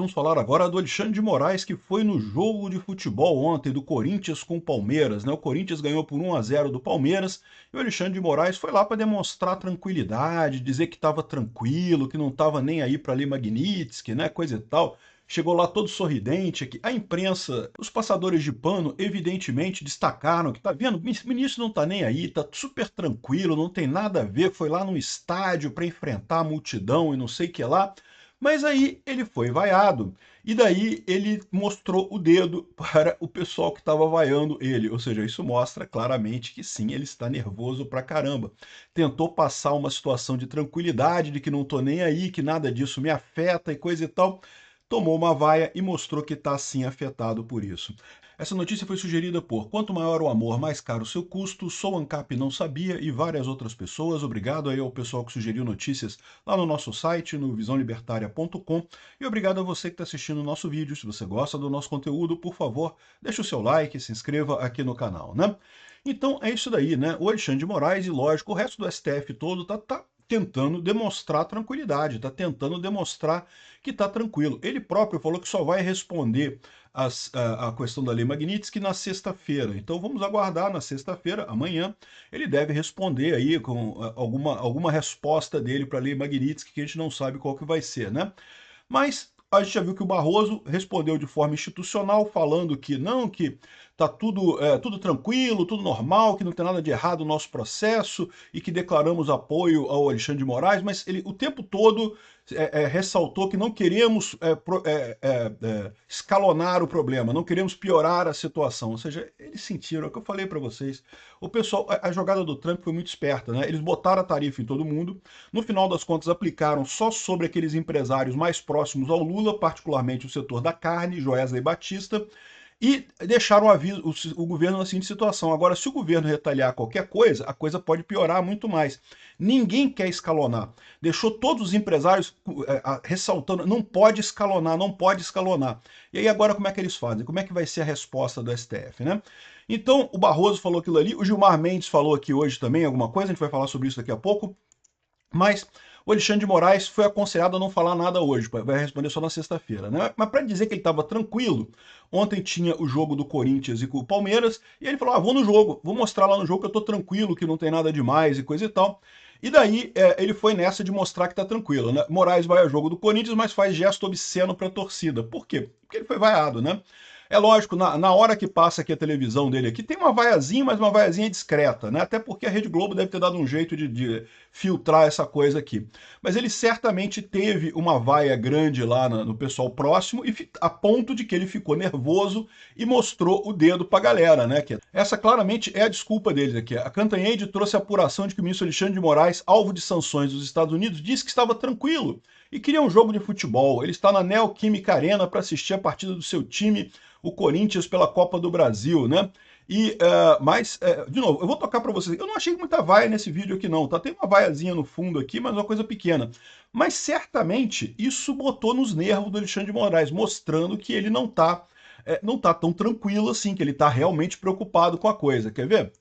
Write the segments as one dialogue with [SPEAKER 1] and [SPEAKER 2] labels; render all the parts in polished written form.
[SPEAKER 1] Vamos falar agora do Alexandre de Moraes, que foi no jogo de futebol ontem do Corinthians com o Palmeiras, né? O Corinthians ganhou por 1-0 do Palmeiras e o Alexandre de Moraes foi lá para demonstrar tranquilidade, dizer que estava tranquilo, que não estava nem aí para ler Magnitsky, né? Coisa e tal. Chegou lá todo sorridente aqui. A imprensa, os passadores de pano, evidentemente destacaram que tá vendo, o ministro não tá nem aí, tá super tranquilo, não tem nada a ver, foi lá no estádio para enfrentar a multidão e não sei o que lá. Mas aí ele foi vaiado, e daí ele mostrou o dedo para o pessoal que estava vaiando ele. Ou seja, isso mostra claramente que sim, ele está nervoso pra caramba. Tentou passar uma situação de tranquilidade, de que não tô nem aí, que nada disso me afeta e coisa e tal. Tomou uma vaia e mostrou que está sim afetado por isso. Essa notícia foi sugerida por Quanto Maior o Amor, Mais Caro o Seu Custo, Sou Ancap Não Sabia e várias outras pessoas. Obrigado aí ao pessoal que sugeriu notícias lá no nosso site, no visãolibertaria.com. E obrigado a você que está assistindo o nosso vídeo. Se você gosta do nosso conteúdo, por favor, deixe o seu like, se inscreva aqui no canal, né? Então é isso daí, né? O Alexandre de Moraes e, lógico, o resto do STF todo tá tentando demonstrar tranquilidade, está tentando demonstrar que está tranquilo. Ele próprio falou que só vai responder a questão da Lei Magnitsky na sexta-feira. Então vamos aguardar na sexta-feira, amanhã, ele deve responder aí com alguma resposta dele para a Lei Magnitsky, que a gente não sabe qual que vai ser, né? Mas a gente já viu que o Barroso respondeu de forma institucional, falando que não, que está tudo tranquilo, tudo normal, que não tem nada de errado no nosso processo e que declaramos apoio ao Alexandre de Moraes, mas ele o tempo todo ressaltou que não queremos escalonar o problema, não queremos piorar a situação. Ou seja, eles sentiram, é o que eu falei para vocês, o pessoal, a jogada do Trump foi muito esperta, né? Eles botaram a tarifa em todo mundo, no final das contas aplicaram só sobre aqueles empresários mais próximos ao Lula, particularmente o setor da carne, Joesley Batista, e deixaram o governo na seguinte situação. Agora, se o governo retaliar qualquer coisa, a coisa pode piorar muito mais. Ninguém quer escalonar. Deixou todos os empresários ressaltando, não pode escalonar, não pode escalonar. E aí agora como é que eles fazem? Como é que vai ser a resposta do STF, né? Então, o Barroso falou aquilo ali, o Gilmar Mendes falou aqui hoje também alguma coisa, a gente vai falar sobre isso daqui a pouco. Mas o Alexandre de Moraes foi aconselhado a não falar nada hoje, vai responder só na sexta-feira, né? Mas para dizer que ele estava tranquilo, ontem tinha o jogo do Corinthians e com o Palmeiras, e ele falou, vou no jogo, vou mostrar lá no jogo que eu tô tranquilo, que não tem nada demais e coisa e tal. E daí ele foi nessa de mostrar que tá tranquilo, né? Moraes vai ao jogo do Corinthians, mas faz gesto obsceno pra torcida. Por quê? Porque ele foi vaiado, né? É lógico, na hora que passa aqui a televisão dele aqui, tem uma vaiazinha, mas uma vaiazinha discreta, né? Até porque a Rede Globo deve ter dado um jeito de filtrar essa coisa aqui. Mas ele certamente teve uma vaia grande lá no pessoal próximo, a ponto de que ele ficou nervoso e mostrou o dedo pra galera, né? Essa claramente é a desculpa deles aqui. A Cantanhede trouxe a apuração de que o ministro Alexandre de Moraes, alvo de sanções dos Estados Unidos, disse que estava tranquilo e queria um jogo de futebol. Ele está na Neoquímica Arena para assistir a partida do seu time, o Corinthians, pela Copa do Brasil, né? De novo, eu vou tocar para vocês. Eu não achei muita vaia nesse vídeo aqui não, tá? Tem uma vaiazinha no fundo aqui, mas uma coisa pequena. Mas certamente isso botou nos nervos do Alexandre de Moraes, mostrando que ele não tá tão tranquilo assim, que ele tá realmente preocupado com a coisa. Quer ver?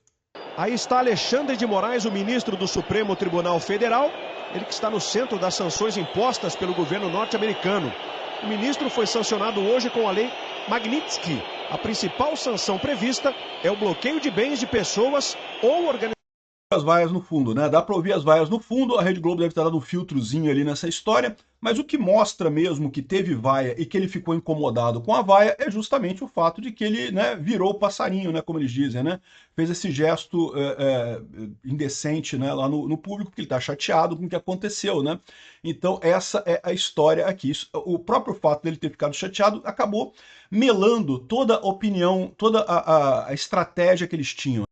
[SPEAKER 2] Aí está Alexandre de Moraes, o ministro do Supremo Tribunal Federal, ele que está no centro das sanções impostas pelo governo norte-americano. O ministro foi sancionado hoje com a lei Magnitsky. A principal sanção prevista é o bloqueio de bens de pessoas ou organizações.
[SPEAKER 1] As vaias no fundo, né? Dá para ouvir as vaias no fundo, a Rede Globo deve ter dado um filtrozinho ali nessa história, mas o que mostra mesmo que teve vaia e que ele ficou incomodado com a vaia é justamente o fato de que ele, né, virou passarinho, né, como eles dizem, né? Fez esse gesto indecente, né, lá no público, porque ele está chateado com o que aconteceu, né? Então essa é a história aqui. O próprio fato dele ter ficado chateado acabou melando toda a opinião, toda a estratégia que eles tinham.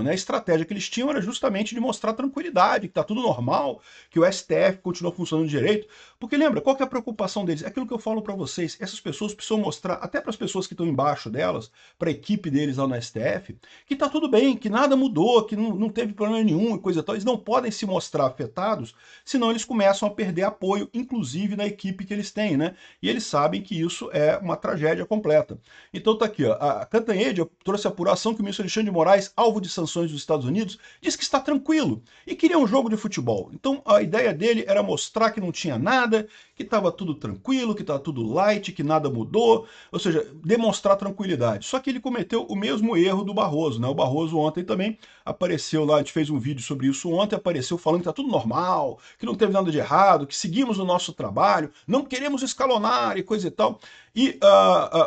[SPEAKER 1] A estratégia que eles tinham era justamente de mostrar tranquilidade, que está tudo normal, que o STF continua funcionando direito. Porque lembra, qual que é a preocupação deles? É aquilo que eu falo para vocês, essas pessoas precisam mostrar, até para as pessoas que estão embaixo delas, para a equipe deles lá no STF, que está tudo bem, que nada mudou, que não teve problema nenhum e coisa e tal. Eles não podem se mostrar afetados, senão eles começam a perder apoio, inclusive na equipe que eles têm, né? E eles sabem que isso é uma tragédia completa. Então tá aqui, ó, a Cantanhede trouxe a apuração que o ministro Alexandre de Moraes, alvo de sanções sanções dos Estados Unidos, diz que está tranquilo e queria um jogo de futebol. Então a ideia dele era mostrar que não tinha nada, que estava tudo tranquilo, que estava tudo light, que nada mudou, ou seja, demonstrar tranquilidade. Só que ele cometeu o mesmo erro do Barroso, né? O Barroso ontem também apareceu lá, a gente fez um vídeo sobre isso ontem, apareceu falando que está tudo normal, que não teve nada de errado, que seguimos o nosso trabalho, não queremos escalonar e coisa e tal.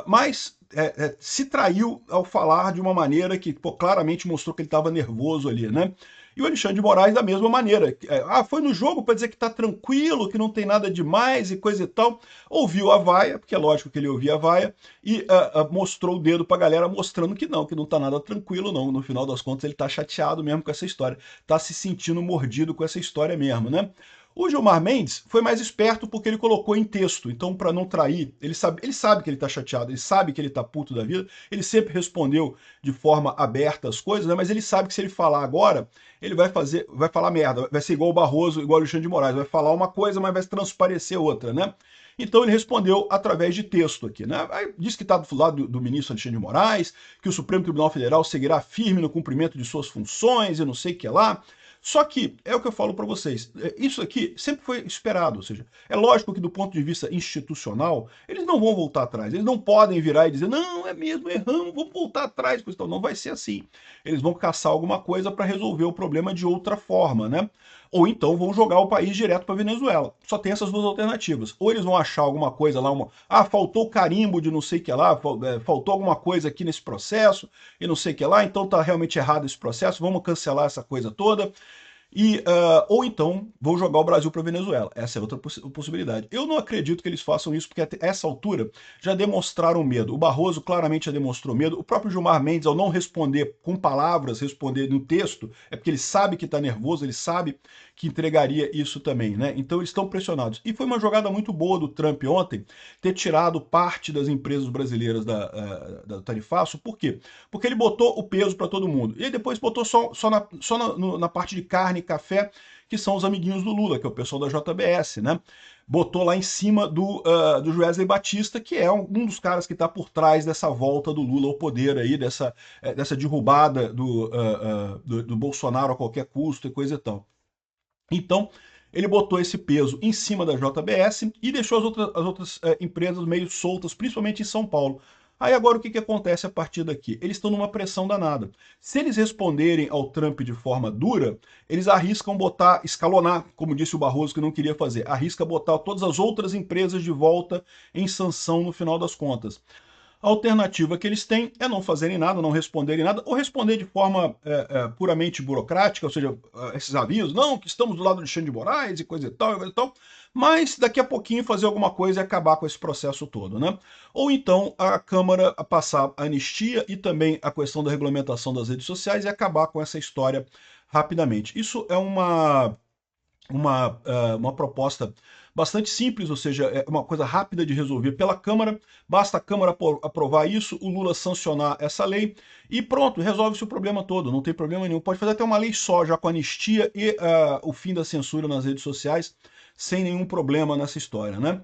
[SPEAKER 1] Mas se traiu ao falar de uma maneira que claramente mostrou que ele estava nervoso ali, né? E o Alexandre de Moraes da mesma maneira. Foi no jogo para dizer que está tranquilo, que não tem nada demais e coisa e tal. Ouviu a vaia, porque é lógico que ele ouvia a vaia, e mostrou o dedo para a galera mostrando que não está nada tranquilo não. No final das contas ele está chateado mesmo com essa história. Está se sentindo mordido com essa história mesmo, né? O Gilmar Mendes foi mais esperto porque ele colocou em texto, então para não trair, ele sabe que ele está chateado, ele sabe que ele está puto da vida, ele sempre respondeu de forma aberta as coisas, né? Mas ele sabe que se ele falar agora, ele vai falar merda, vai ser igual o Barroso, igual o Alexandre de Moraes, vai falar uma coisa, mas vai transparecer outra, né? Então ele respondeu através de texto aqui, né? Aí diz que está do lado do ministro Alexandre de Moraes, que o Supremo Tribunal Federal seguirá firme no cumprimento de suas funções e não sei o que lá. Só que, é o que eu falo para vocês, isso aqui sempre foi esperado, ou seja, é lógico que do ponto de vista institucional, eles não vão voltar atrás, eles não podem virar e dizer, não, é mesmo, erramos, vamos voltar atrás, não vai ser assim. Eles vão caçar alguma coisa para resolver o problema de outra forma, né? Ou então vão jogar o país direto para Venezuela. Só tem essas duas alternativas. Ou eles vão achar alguma coisa lá, faltou carimbo de não sei o que lá, faltou alguma coisa aqui nesse processo e não sei o que lá, então tá realmente errado esse processo, vamos cancelar essa coisa toda. Ou então vão jogar o Brasil para a Venezuela. Essa é outra possibilidade. Eu não acredito que eles façam isso, porque até essa altura já demonstraram medo. O Barroso claramente já demonstrou medo. O próprio Gilmar Mendes, ao não responder com palavras, responder no texto, é porque ele sabe que está nervoso, ele sabe que entregaria isso também, né? Então eles estão pressionados. E foi uma jogada muito boa do Trump ontem ter tirado parte das empresas brasileiras da tarifaço. Por quê? Porque ele botou o peso para todo mundo. E depois botou só na parte de carne e café, que são os amiguinhos do Lula, que é o pessoal da JBS, né? Botou lá em cima do Wesley Batista, que é um dos caras que está por trás dessa volta do Lula ao poder aí, dessa derrubada do Bolsonaro a qualquer custo e coisa e tal. Então, ele botou esse peso em cima da JBS e deixou as outras empresas meio soltas, principalmente em São Paulo. Aí agora o que acontece a partir daqui? Eles estão numa pressão danada. Se eles responderem ao Trump de forma dura, eles arriscam escalonar, como disse o Barroso que não queria fazer, arrisca botar todas as outras empresas de volta em sanção no final das contas. A alternativa que eles têm é não fazerem nada, não responderem nada, ou responder de forma puramente burocrática, ou seja, esses avisos, não, que estamos do lado de Alexandre de Moraes e coisa e tal, mas daqui a pouquinho fazer alguma coisa e acabar com esse processo todo, né? Ou então a Câmara passar a anistia e também a questão da regulamentação das redes sociais e acabar com essa história rapidamente. Isso é uma proposta bastante simples, ou seja, é uma coisa rápida de resolver pela Câmara, basta a Câmara aprovar isso, o Lula sancionar essa lei e pronto, resolve-se o problema todo, não tem problema nenhum. Pode fazer até uma lei só, já com anistia e o fim da censura nas redes sociais, sem nenhum problema nessa história, né?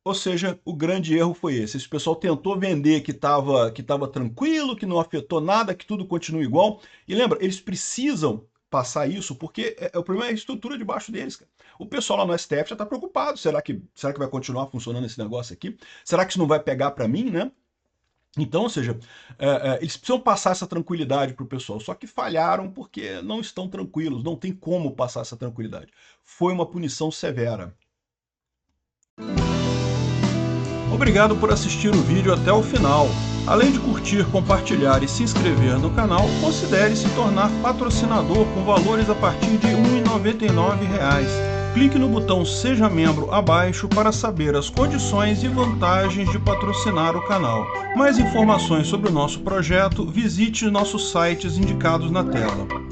[SPEAKER 1] Ou seja, o grande erro foi esse. Esse pessoal tentou vender que estava tranquilo, que não afetou nada, que tudo continua igual. E lembra, eles precisam passar isso, porque o problema é a estrutura debaixo deles, cara. O pessoal lá no STF já está preocupado. Será que vai continuar funcionando esse negócio aqui? Será que isso não vai pegar para mim, né? Então, ou seja, eles precisam passar essa tranquilidade para o pessoal, só que falharam porque não estão tranquilos, não tem como passar essa tranquilidade. Foi uma punição severa. Obrigado por assistir o vídeo até o final. Além de curtir, compartilhar e se inscrever no canal, considere se tornar patrocinador com valores a partir de R$ 1,99. Clique no botão Seja Membro abaixo para saber as condições e vantagens de patrocinar o canal. Mais informações sobre o nosso projeto, visite nossos sites indicados na tela.